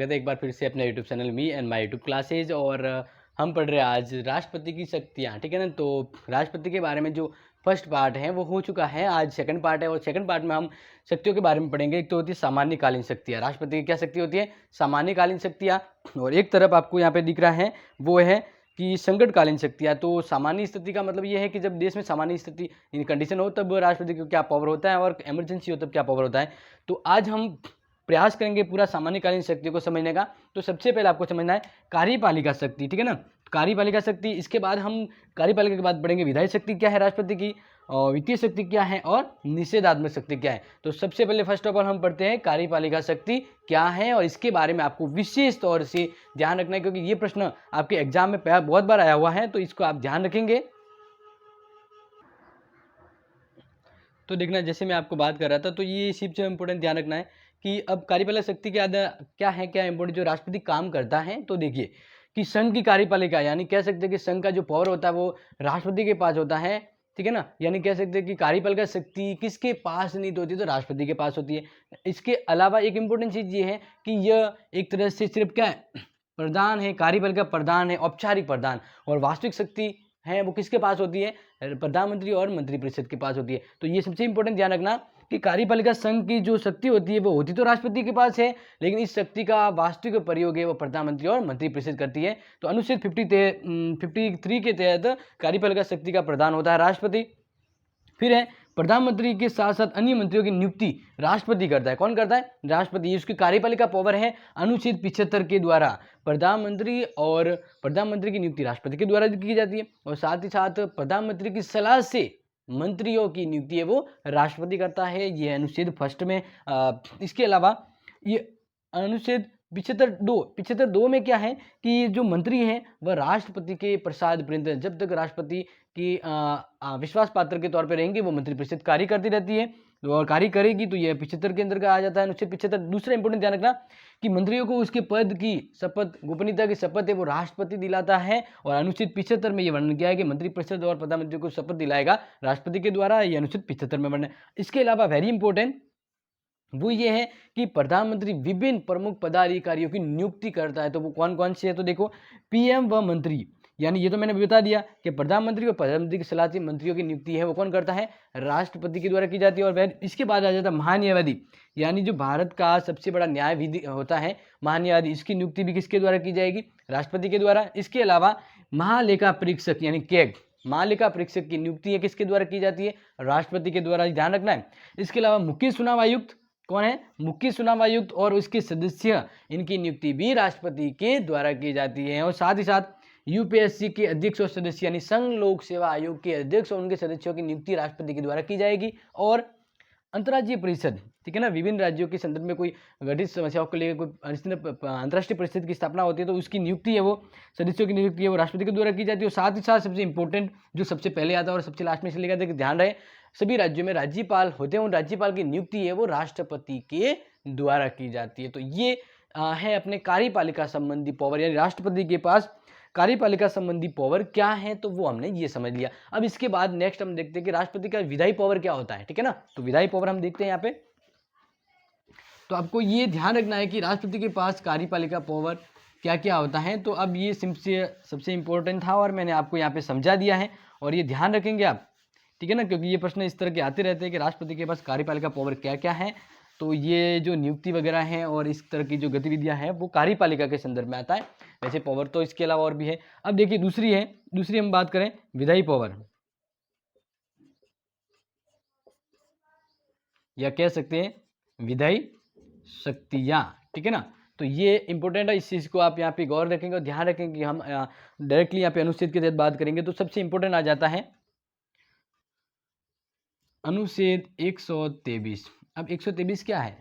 स्वागत है एक बार फिर से अपने YouTube channel me and my YouTube classes. और हम पढ़ रहे हैं आज राष्ट्रपति की शक्तियाँ, ठीक है ना। तो राष्ट्रपति के बारे में जो फर्स्ट पार्ट है वो हो चुका है, आज सेकंड पार्ट है। और सेकंड पार्ट में हम शक्तियों के बारे में पढ़ेंगे। एक तो होती है सामान्यकालीन शक्तियाँ, राष्ट्रपति की क्या शक्ति होती है, सामान्यकालीन शक्तियाँ। और एक तरफ आपको यहाँ पे दिख रहा है वो है कि संकटकालीन शक्तियाँ। तो सामान्य स्थिति का मतलब ये है कि जब देश में सामान्य स्थिति इन कंडीशन हो तब राष्ट्रपति को क्या पावर होता है, और इमरजेंसी हो तब क्या पावर होता है। तो आज हम प्रयास करेंगे पूरा सामान्यकालीन शक्ति को समझने का। तो सबसे पहले आपको समझना है कार्यपालिका शक्ति, ठीक है ना। कार्यपालिका शक्ति, इसके बाद हम कार्यपालिका के बाद पढ़ेंगे विधायी शक्ति क्या है राष्ट्रपति की, और वित्तीय शक्ति क्या है, और निषेधात्मक शक्ति क्या है। तो सबसे पहले फर्स्ट ऑफ ऑल हम पढ़ते हैं कार्यपालिका शक्ति क्या है, और इसके बारे में आपको विशेष तौर से ध्यान रखना है, क्योंकि ये प्रश्न आपके एग्जाम में बहुत बार आया हुआ है, तो इसको आप ध्यान रखेंगे। तो देखना, जैसे मैं आपको बात कर रहा था, तो ये सबसे इम्पोर्टेंट ध्यान रखना है कि अब कार्यपालिका शक्ति के आधा क्या है, क्या इंपॉर्टेंट जो राष्ट्रपति काम करता है। तो देखिए कि संघ की कार्यपालिका, यानी कह सकते हैं कि संघ का जो पावर होता है वो राष्ट्रपति के पास होता है, ठीक है ना। यानी कह सकते हैं कि कार्यपालिका शक्ति किसके पास नहीं होती, तो राष्ट्रपति के पास होती है। इसके अलावा एक इम्पोर्टेंट चीज ये है कि यह एक तरह से सिर्फ क्या है, प्रधान है, कार्यपालिका प्रधान है, औपचारिक प्रधान। और वास्तविक शक्ति है वो किसके पास होती है, प्रधानमंत्री और मंत्रिपरिषद के पास होती है। तो ये सबसे इंपॉर्टेंट ध्यान रखना कि कार्यपालिका संघ की जो शक्ति होती है वो होती तो राष्ट्रपति के पास है, लेकिन इस शक्ति का वास्तविक प्रयोग है वो प्रधानमंत्री और मंत्रिपरिषद करती है। तो अनुच्छेद 53 के तहत कार्यपालिका शक्ति का प्रधान होता है राष्ट्रपति। फिर है प्रधानमंत्री के साथ साथ अन्य मंत्रियों की नियुक्ति राष्ट्रपति करता है। कौन करता है, राष्ट्रपति। उसकी कार्यपालिका पावर है अनुच्छेद 75 के द्वारा प्रधानमंत्री, और प्रधानमंत्री की नियुक्ति राष्ट्रपति के द्वारा की जाती है। और साथ ही साथ प्रधानमंत्री की सलाह से मंत्रियों की नियुक्ति है वो राष्ट्रपति करता है, ये अनुच्छेद फर्स्ट में। इसके अलावा ये अनुच्छेद 75(2) में क्या है कि जो मंत्री हैं वह राष्ट्रपति के प्रसाद पर्यंत, जब तक राष्ट्रपति की विश्वास पात्र के तौर पर रहेंगे, वो मंत्रिपरिषद कार्य करती रहती है। और कार्य करेगी, तो ये 75 के अंदर आ जाता है अनुच्छेद 75। दूसरा इंपोर्टेंट ध्यान रखना कि मंत्रियों को उसके पद की शपथ, गोपनीयता की शपथ है वो राष्ट्रपति दिलाता है। और अनुच्छेद 75 में ये वर्णन किया है कि मंत्रिपरिषद और प्रधानमंत्री को शपथ दिलाएगा राष्ट्रपति के द्वारा, ये अनुच्छेद 75 में वर्णन। इसके अलावा वेरी इंपॉर्टेंट वो ये है कि प्रधानमंत्री विभिन्न प्रमुख पदाधिकारियों की नियुक्ति करता है। तो वो कौन कौन से है, तो देखो पीएम व मंत्री, यानी ये तो मैंने बता दिया कि प्रधानमंत्री और प्रधानमंत्री की सलाह से मंत्रियों की नियुक्ति है वो कौन करता है, राष्ट्रपति के द्वारा की जाती है। और वह इसके बाद आ जाता है महान्यायवादी, यानी जो भारत का सबसे बड़ा न्याय विधि होता है महान्यायवादी, इसकी नियुक्ति भी किसके द्वारा की जाएगी, राष्ट्रपति के द्वारा। इसके अलावा महालेखा परीक्षक यानी कैग, महालेखा परीक्षक की नियुक्ति है किसके द्वारा की जाती है, राष्ट्रपति के द्वारा, ध्यान रखना है। इसके अलावा मुख्य चुनाव आयुक्त कौन है, मुख्य चुनाव आयुक्त और उसके सदस्य, इनकी नियुक्ति भी राष्ट्रपति के द्वारा की जाती है। और साथ ही साथ यूपीएससी के अध्यक्ष और सदस्य, यानी संघ लोक सेवा आयोग के अध्यक्ष और उनके सदस्यों की नियुक्ति राष्ट्रपति के द्वारा की जाएगी। और अंतर्राज्यीय परिषद, ठीक है ना, विभिन्न राज्यों के संदर्भ में कोई घटित समस्याओं को लेकर कोई अंतर्राष्ट्रीय परिषद की स्थापना होती है, तो उसकी नियुक्ति है वो, सदस्यों की नियुक्ति है वो राष्ट्रपति के द्वारा की जाती है। और साथ ही साथ सबसे इंपॉर्टेंट जो सबसे पहले आता है और सबसे लास्ट में इसलिए कहते हैं कि ध्यान रहे, सभी राज्यों में राज्यपाल होते हैं, उन राज्यपाल की नियुक्ति है वो राष्ट्रपति के द्वारा की जाती है। तो ये है अपने कार्यपालिका संबंधी पावर, यानी राष्ट्रपति के पास कार्यपालिका संबंधी पावर क्या है, तो वो हमने ये समझ लिया। अब इसके बाद नेक्स्ट हम देखते हैं कि राष्ट्रपति का विधायी पावर क्या होता है, ठीक है ना। तो विधायी पावर हम देखते हैं यहाँ पे। तो आपको ये ध्यान रखना है कि राष्ट्रपति के पास कार्यपालिका पावर क्या क्या होता है। तो अब ये सबसे इंपॉर्टेंट था और मैंने आपको यहाँ पे समझा दिया है, और ये ध्यान रखेंगे आप, ठीक है ना, क्योंकि ये प्रश्न इस तरह के आते रहते हैं कि राष्ट्रपति के पास कार्यपालिका पावर क्या क्या है। तो ये जो नियुक्ति वगैरह हैं और इस तरह की जो गतिविधियां हैं वो कार्यपालिका के संदर्भ में आता है। वैसे पावर तो इसके अलावा और भी है। अब देखिए दूसरी हम बात करें विधायी पावर, या कह सकते हैं विधायी शक्तियां, ठीक है ना। तो ये इंपॉर्टेंट है, इस चीज को आप यहाँ पे गौर रखेंगे और ध्यान रखेंगे कि हम डायरेक्टली यहाँ पे अनुच्छेद के तहत बात करेंगे। तो सबसे इंपॉर्टेंट आ जाता है अनुच्छेद 123। अब 123 क्या है,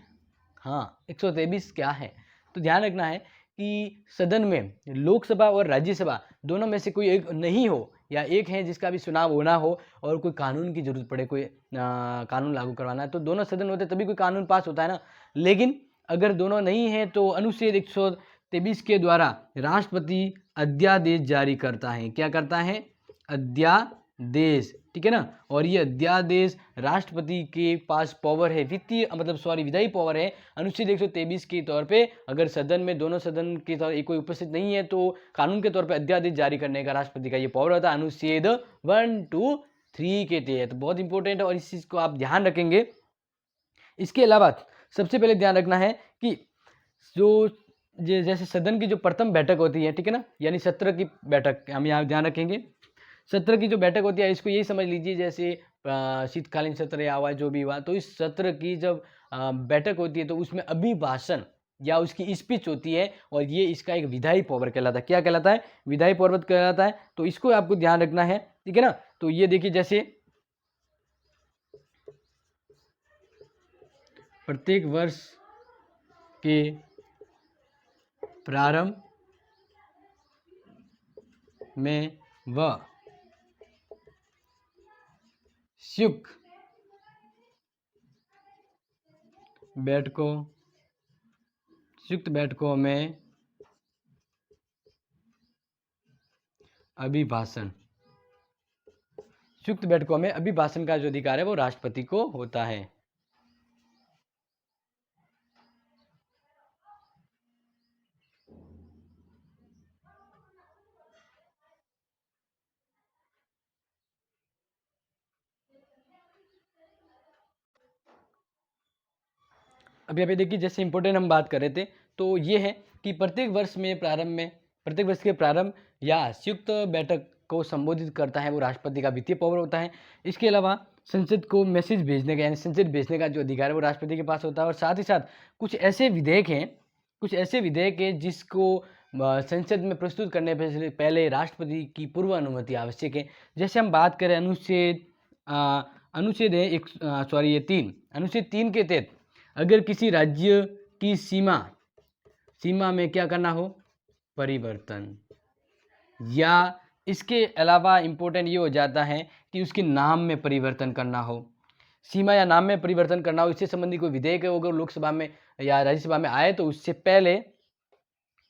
हाँ 123 क्या है, तो ध्यान रखना है कि सदन में लोकसभा और राज्यसभा दोनों में से कोई एक नहीं हो, या एक है जिसका भी चुनाव होना हो और कोई कानून की जरूरत पड़े, कोई कानून लागू करवाना है, तो दोनों सदन होते तभी कोई कानून पास होता है ना। लेकिन अगर दोनों नहीं है तो अनुच्छेद 123 के द्वारा राष्ट्रपति अध्यादेश जारी करता है। क्या करता है, अध्यादेश देश, ठीक है ना। और ये अध्यादेश राष्ट्रपति के पास पावर है, विधायी पावर है अनुच्छेद 123 के तौर पे। अगर सदन में दोनों सदन के तौर कोई उपस्थित नहीं है तो कानून के तौर पे अध्यादेश जारी करने का राष्ट्रपति का ये पावर होता है अनुच्छेद 1, 2, 3 के तहत। बहुत इंपॉर्टेंट है और इस चीज को आप ध्यान रखेंगे। इसके अलावा सबसे पहले ध्यान रखना है कि जो जैसे सदन की जो प्रथम बैठक होती है, ठीक है ना, यानी सत्र की बैठक हम यहाँ ध्यान रखेंगे। सत्र की जो बैठक होती है इसको यही समझ लीजिए जैसे शीतकालीन सत्र या हुआ जो भी हुआ, तो इस सत्र की जब बैठक होती है तो उसमें अभिभाषण या उसकी स्पीच होती है और ये इसका एक विधायी पावर कहलाता है। क्या कहलाता है? विधायी पावर कहलाता है। तो इसको आपको ध्यान रखना है, ठीक है ना। तो ये देखिए जैसे प्रत्येक वर्ष के प्रारंभ में वह संयुक्त बैठकों में अभिभाषण का जो अधिकार है वो राष्ट्रपति को होता है। अभी अभी देखिए जैसे इंपॉर्टेंट हम बात कर रहे थे तो ये है कि प्रत्येक वर्ष के प्रारंभ या संयुक्त बैठक को संबोधित करता है वो राष्ट्रपति का वित्तीय पावर होता है। इसके अलावा संसद को मैसेज भेजने का यानी संसद भेजने का जो अधिकार है वो राष्ट्रपति के पास होता है। और साथ ही साथ कुछ ऐसे विधेयक हैं जिसको संसद में प्रस्तुत करने से पहले राष्ट्रपति की पूर्व अनुमति आवश्यक है। जैसे हम बात करें अनुच्छेद 3 के तहत अगर किसी राज्य की सीमा में क्या करना हो, परिवर्तन, या इसके अलावा इंपॉर्टेंट ये हो जाता है कि उसके नाम में परिवर्तन करना हो, सीमा या नाम में परिवर्तन करना हो, इससे संबंधित कोई विधेयक है अगर लोकसभा में या राज्यसभा में आए तो उससे पहले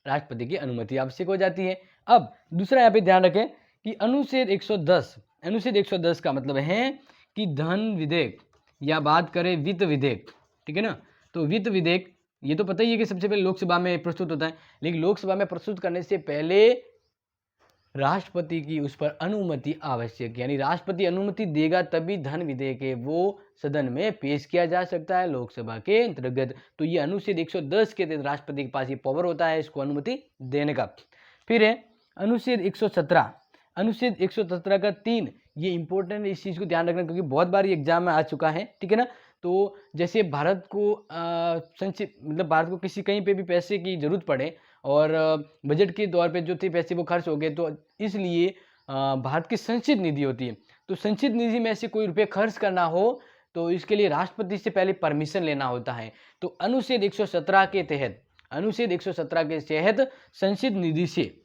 राष्ट्रपति की अनुमति आवश्यक हो जाती है। अब दूसरा यहाँ पे ध्यान रखें कि अनुच्छेद 110 का मतलब है कि धन विधेयक या बात करें वित्त विधेयक, ठीक है ना। तो वित्त विधेयक ये तो पता ही है कि सबसे पहले लोकसभा में प्रस्तुत होता है, लेकिन लोकसभा में प्रस्तुत करने से पहले राष्ट्रपति की उस पर अनुमति आवश्यक, यानी राष्ट्रपति अनुमति देगा तभी धन विधेयक है वो सदन में पेश किया जा सकता है लोकसभा के अंतर्गत। तो ये अनुच्छेद 110 के तहत राष्ट्रपति के पास ये पावर होता है इसको अनुमति देने का। फिर है अनुच्छेद 117 का 3, ये इंपॉर्टेंट, इस चीज को ध्यान रखना क्योंकि बहुत बार ये एग्जाम में आ चुका है, ठीक है ना। तो जैसे भारत को भारत को कहीं पे भी पैसे की जरूरत पड़े और बजट के तौर पे जो थे पैसे वो खर्च हो गए, तो इसलिए भारत की संचित निधि होती है, तो संचित निधि में से कोई रुपये खर्च करना हो तो इसके लिए राष्ट्रपति से पहले परमिशन लेना होता है। तो अनुच्छेद 117 के तहत संचित निधि से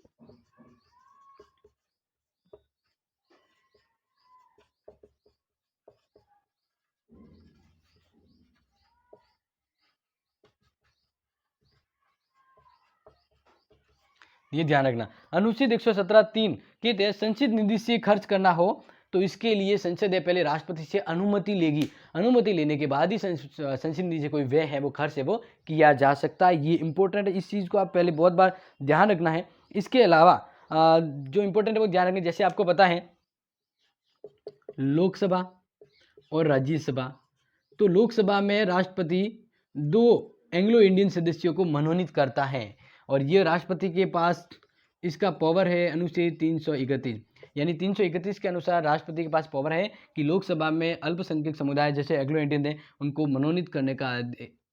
ये ध्यान रखना, अनुच्छेद 117(3) के तहत संचित निधि से खर्च करना हो तो इसके लिए संसद है पहले राष्ट्रपति से अनुमति लेगी, अनुमति लेने के बाद ही संचित निधि से कोई व्यय है वो खर्च है वो किया जा सकता है। ये इंपॉर्टेंट है, इस चीज़ को आप पहले बहुत बार ध्यान रखना है। इसके अलावा जो इंपॉर्टेंट है वो ध्यान रखना, जैसे आपको पता है लोकसभा और राज्यसभा, तो लोकसभा में राष्ट्रपति 2 एंग्लो इंडियन सदस्यों को मनोनीत करता है और ये राष्ट्रपति के पास इसका पावर है अनुच्छेद 331, यानी 331 के अनुसार राष्ट्रपति के पास पावर है कि लोकसभा में अल्पसंख्यक समुदाय जैसे एंग्लो इंडियन है उनको मनोनीत करने का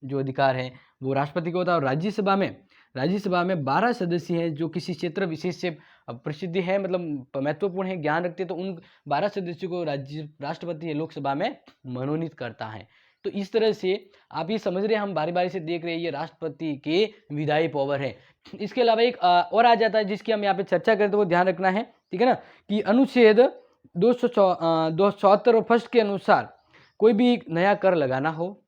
जो अधिकार है वो राष्ट्रपति को होता है। और राज्यसभा में 12 सदस्य हैं जो किसी क्षेत्र विशेष से प्रसिद्धि है, मतलब महत्वपूर्ण है, ज्ञान रखते हैं, तो उन 12 सदस्यों को राष्ट्रपति लोकसभा में मनोनीत करता है। तो इस तरह से आप ये समझ रहे हैं, हम बारी बारी से देख रहे हैं, ये राष्ट्रपति के विधायी पावर है। इसके अलावा एक और आ जाता है जिसकी हम यहाँ पे चर्चा करें तो वो ध्यान रखना है, ठीक है ना, कि अनुच्छेद 274 और फर्स्ट के अनुसार कोई भी नया कर लगाना हो,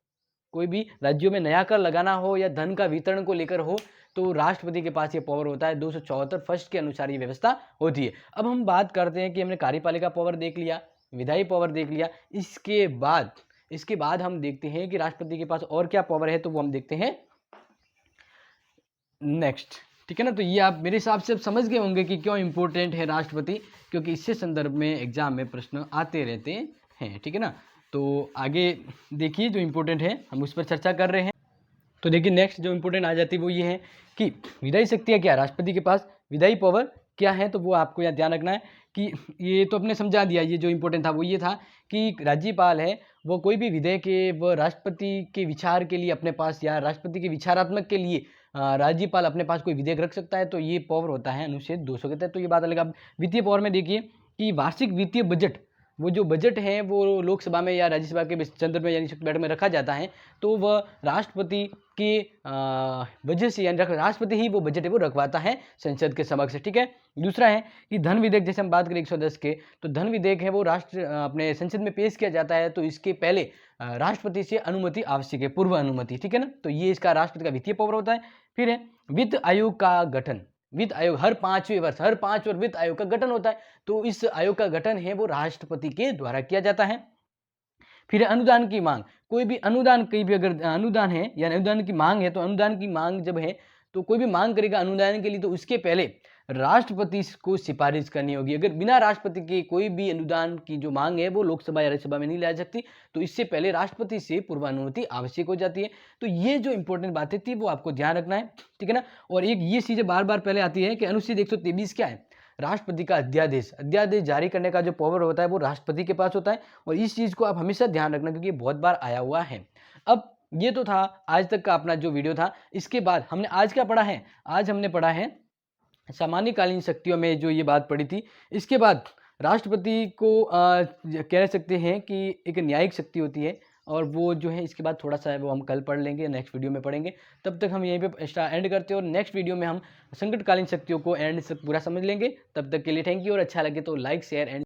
कोई भी राज्यों में नया कर लगाना हो या धन का वितरण को लेकर हो तो राष्ट्रपति के पास ये पावर होता है 274 फर्स्ट के अनुसार ये व्यवस्था होती है। अब हम बात करते हैं कि हमने कार्यपालिका पावर देख लिया, विधायी पावर देख लिया, इसके बाद हम देखते हैं कि राष्ट्रपति के पास और क्या पावर है, तो वो हम देखते हैं नेक्स्ट। ठीक है ना, तो ये आप मेरे हिसाब से अब समझ गए होंगे कि क्यों इंपॉर्टेंट है राष्ट्रपति, क्योंकि इससे संदर्भ में एग्जाम में प्रश्न आते रहते हैं। ठीक है ना, तो आगे देखिए जो इंपॉर्टेंट है हम उस पर चर्चा कर रहे हैं। तो देखिए नेक्स्ट जो इंपॉर्टेंट आ जाती है वो ये है कि विधायी शक्तियाँ क्या, राष्ट्रपति के पास विधायी पावर क्या है, तो वो आपको यहाँ ध्यान रखना है कि ये तो अपने समझा दिया। ये जो इंपॉर्टेंट था वो ये था कि राज्यपाल है वो कोई भी विधेयक के वो राष्ट्रपति के विचार के लिए अपने पास, या राष्ट्रपति के विचारात्मक के लिए राज्यपाल अपने पास कोई विधेयक रख सकता है, तो ये पावर होता है अनुच्छेद 200 के तहत। तो ये बात अलग। अब वित्तीय पावर में देखिए कि वार्षिक वित्तीय बजट, वो जो बजट है वो लोकसभा में या राज्यसभा के संदर्भ में यानी बैठक में रखा जाता है, तो वह राष्ट्रपति के वजह से, यानी राष्ट्रपति ही वो बजट है वो रखवाता है संसद के समक्ष। ठीक है। दूसरा है कि धन विधेयक, जैसे हम बात करें 110 के, तो धन विधेयक है वो अपने संसद में पेश किया जाता है, तो इसके पहले राष्ट्रपति से अनुमति आवश्यक है, पूर्व अनुमति। ठीक है ना, तो ये इसका राष्ट्रपति का वित्तीय पावर होता है। फिर है वित्त आयोग का गठन। वित्त आयोग हर 5 वर्ष वित्त आयोग का गठन होता है, तो इस आयोग का गठन है वो राष्ट्रपति के द्वारा किया जाता है। फिर अनुदान की मांग, कोई भी अनुदान, कहीं भी अगर अनुदान है या अनुदान की मांग है, तो अनुदान की मांग जब है तो कोई भी मांग करेगा अनुदान के लिए, तो उसके पहले राष्ट्रपति को सिफारिश करनी होगी। अगर बिना राष्ट्रपति के कोई भी अनुदान की जो मांग है वो लोकसभा या राज्यसभा में नहीं लाई सकती, तो इससे पहले राष्ट्रपति से पूर्वानुमति आवश्यक हो जाती है। तो ये जो इंपॉर्टेंट बातें थी वो आपको ध्यान रखना है। ठीक है ना, और एक ये चीजें बार बार पहले आती है कि अनुच्छेद 123 क्या है, राष्ट्रपति का अध्यादेश जारी करने का जो पावर होता है वो राष्ट्रपति के पास होता है, और इस चीज को आप हमेशा ध्यान रखना क्योंकि बहुत बार आया हुआ है। अब ये तो था आज तक का अपना जो वीडियो था। इसके बाद हमने आज क्या पढ़ा है, आज हमने पढ़ा है सामान्य कालीन शक्तियों में जो ये बात पड़ी थी। इसके बाद राष्ट्रपति को कह सकते हैं कि एक न्यायिक शक्ति होती है, और वो जो है इसके बाद थोड़ा सा है वो हम कल पढ़ लेंगे, नेक्स्ट वीडियो में पढ़ेंगे। तब तक हम यहीं पे एंड करते हैं, और नेक्स्ट वीडियो में हम संकटकालीन शक्तियों को एंड पूरा समझ लेंगे। तब तक के लिए थैंक यू, और अच्छा लगे तो लाइक शेयर एंड